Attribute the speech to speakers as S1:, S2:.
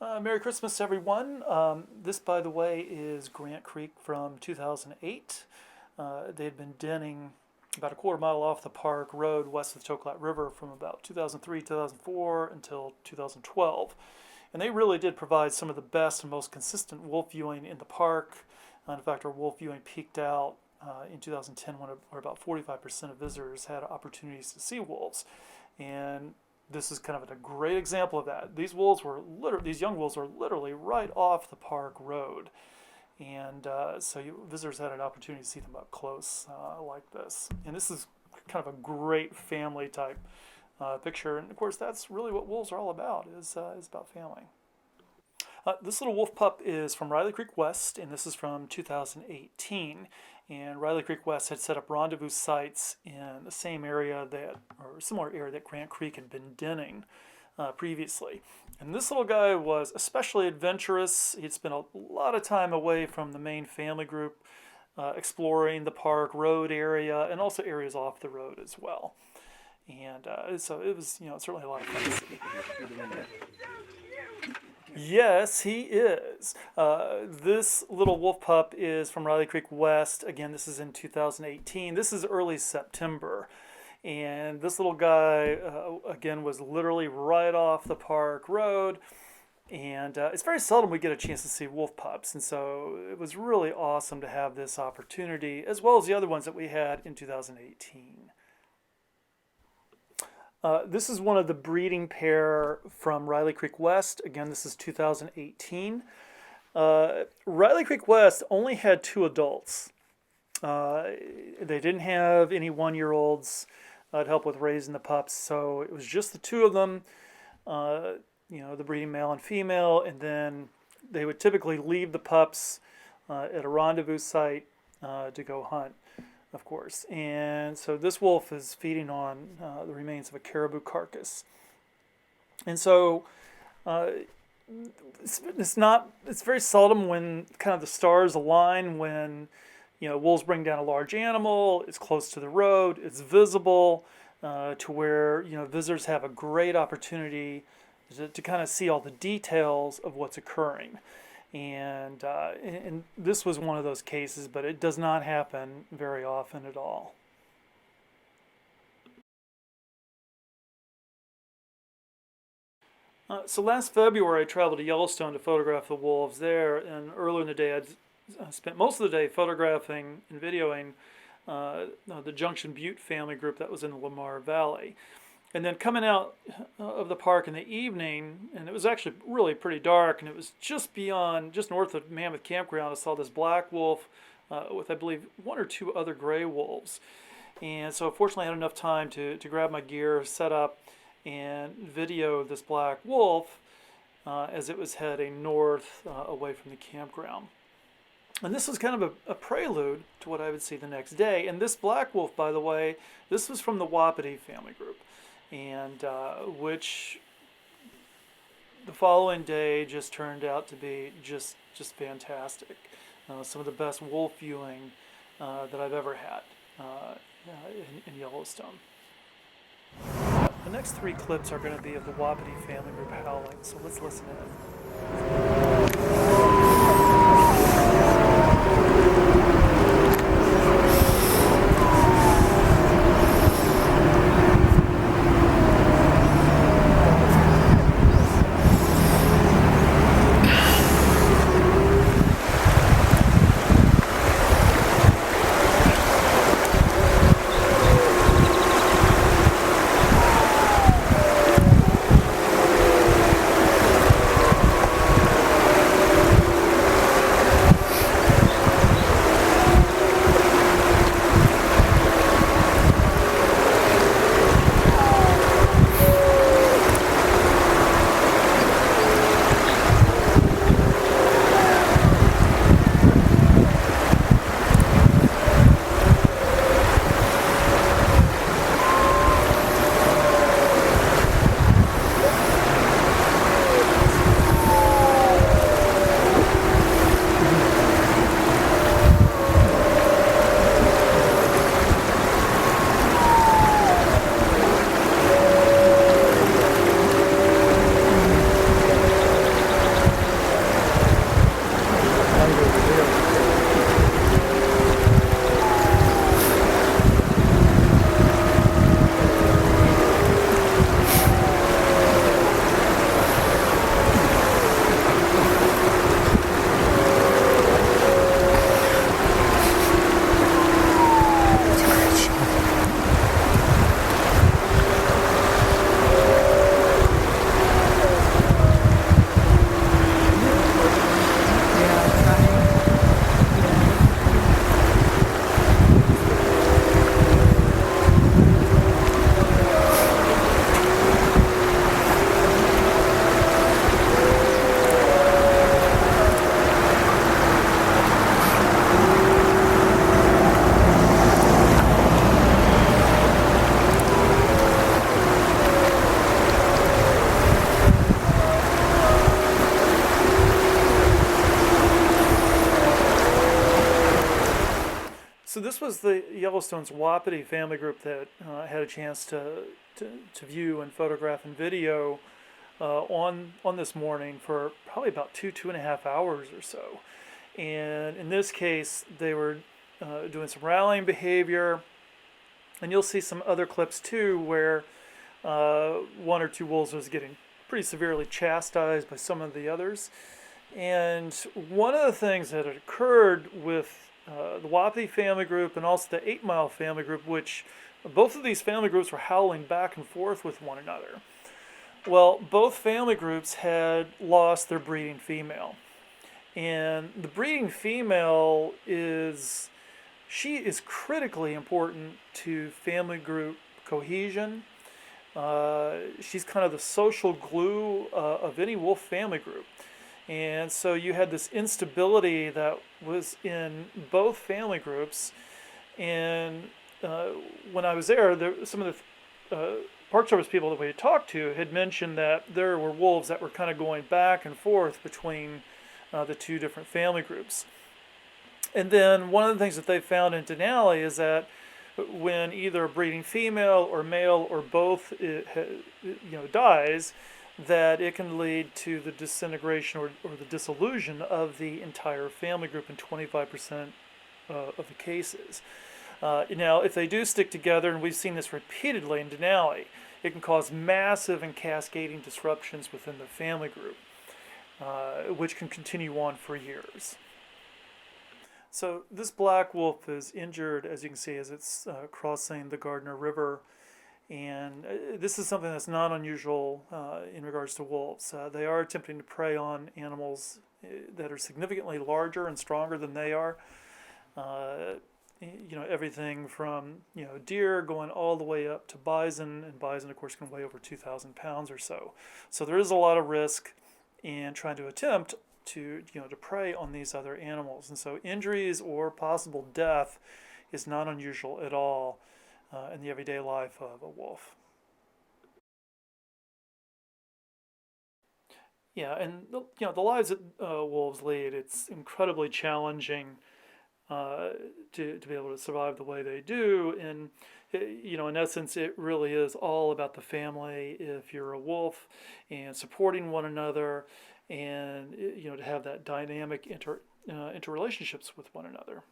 S1: Merry Christmas, everyone. This, by the way, is Grant Creek from 2008. They had been denning about a quarter mile off the park road west of the Toklat River from about 2003, 2004 until 2012. And they really did provide some of the best and most consistent wolf viewing in the park. In fact, our wolf viewing peaked out in 2010 where about 45% of visitors had opportunities to see wolves. And this is kind of a great example of that. These young wolves were literally right off the park road. And so visitors had an opportunity to see them up close like this. And this is kind of a great family type picture. And of course, that's really what wolves are all about, is about family. This little wolf pup is from Riley Creek West, and this is from 2018. And Riley Creek West had set up rendezvous sites in the same area or similar area that Grant Creek had been denning previously. And this little guy was especially adventurous. He'd spent a lot of time away from the main family group, exploring the park road area and also areas off the road as well. And so it was, certainly a lot of fun to see. Yes, he is. This little wolf pup is from Riley Creek West. Again, this is in 2018. This is early September. And this little guy, again, was literally right off the park road. And it's very seldom we get a chance to see wolf pups. And so it was really awesome to have this opportunity, as well as the other ones that we had in 2018. This is one of the breeding pair from Riley Creek West. Again, this is 2018. Riley Creek West only had 2 adults. They didn't have any 1-year-olds to help with raising the pups, so it was just the 2 of them, the breeding male and female, and then they would typically leave the pups at a rendezvous site to go hunt, of course. And so this wolf is feeding on the remains of a caribou carcass. And so it's very seldom when kind of the stars align, when wolves bring down a large animal, it's close to the road, it's visible, to where visitors have a great opportunity to kind of see all the details of what's occurring. And this was one of those cases, but it does not happen very often at all. So last February, I traveled to Yellowstone to photograph the wolves there, and earlier in the day, I spent most of the day photographing and videoing the Junction Butte family group that was in the Lamar Valley. And then coming out of the park in the evening, and it was actually really pretty dark, and it was just north of Mammoth Campground, I saw this black wolf with, I believe, 1 or 2 other gray wolves. And so fortunately I had enough time to grab my gear, set up, and video this black wolf as it was heading north away from the campground. And this was kind of a prelude to what I would see the next day. And this black wolf, by the way, this was from the Wapiti family group, and which the following day just turned out to be just fantastic. Some of the best wolf viewing that I've ever had in Yellowstone. The next 3 clips are going to be of the Wapiti family group howling, so let's listen in. this was the Yellowstone's Wapiti family group that I had a chance to view and photograph and video on this morning for probably about 2.5 hours or so. And in this case, they were doing some rallying behavior, and you'll see some other clips too where one or two wolves was getting pretty severely chastised by some of the others. And one of the things that had occurred with the Wapiti family group and also the 8 Mile family group, which both of these family groups were howling back and forth with one another. Well, both family groups had lost their breeding female. And the breeding female she is critically important to family group cohesion. She's kind of the social glue of any wolf family group. And so you had this instability that was in both family groups. And when I was there, some of the Park Service people that we had talked to had mentioned that there were wolves that were kind of going back and forth between the two different family groups. And then one of the things that they found in Denali is that when either a breeding female or male or both dies, that it can lead to the disintegration or the dissolution of the entire family group in 25% of the cases. Now, if they do stick together, and we've seen this repeatedly in Denali, it can cause massive and cascading disruptions within the family group, which can continue on for years. So this black wolf is injured, as you can see, as it's crossing the Gardner River. And this is something that's not unusual in regards to wolves. They are attempting to prey on animals that are significantly larger and stronger than they are. Everything from deer going all the way up to bison, and bison, of course, can weigh over 2,000 pounds or so. So there is a lot of risk in trying to attempt to prey on these other animals. And so injuries or possible death is not unusual at all in the everyday life of a wolf. Yeah, and the lives that wolves lead, it's incredibly challenging to be able to survive the way they do. And in essence, it really is all about the family. If you're a wolf, and supporting one another, and to have that dynamic interrelationships with one another.